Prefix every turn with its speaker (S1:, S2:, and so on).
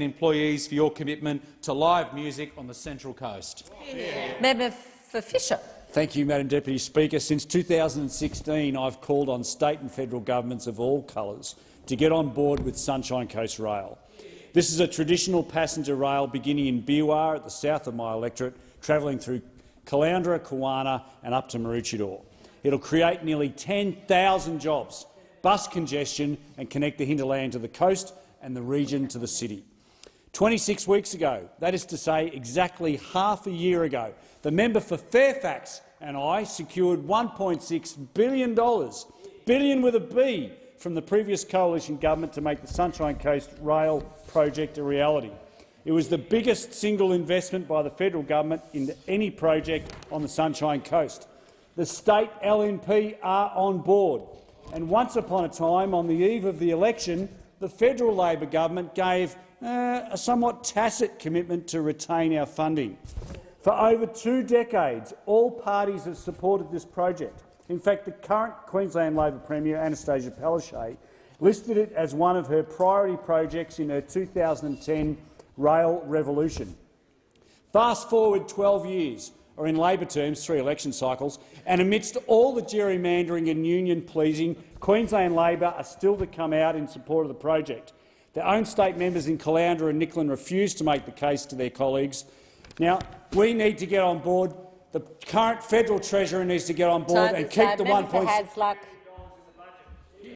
S1: employees for your commitment to live music on the Central Coast.
S2: Member for Fisher.
S3: Thank you, Madam Deputy Speaker. Since 2016, I've called on state and federal governments of all colours to get on board with Sunshine Coast Rail. This is a traditional passenger rail beginning in Biwa at the south of my electorate, travelling through Caloundra, Kawana and up to Maroochydore. It will create nearly 10,000 jobs, bus congestion and connect the hinterland to the coast and the region to the city. 26 weeks ago, that is to say exactly half a year ago, the member for Fairfax and I secured $1.6 billion, billion with a B, from the previous coalition government to make the Sunshine Coast Rail project a reality. It was the biggest single investment by the federal government into any project on the Sunshine Coast. The state LNP are on board, and once upon a time, on the eve of the election, the federal Labor government gave a somewhat tacit commitment to retain our funding. For over 2 decades, all parties have supported this project. In fact, the current Queensland Labor Premier, Anastasia Palaszczuk, listed it as one of her priority projects in her 2010 rail revolution. Fast forward 12 years, or in Labor terms 3 election cycles, and amidst all the gerrymandering and union pleasing, Queensland Labor are still to come out in support of the project. Their own state members in Caloundra and Nicklin refused to make the case to their colleagues. Now, we need to get on board. The current federal treasurer needs to get on board and keep the 1.6.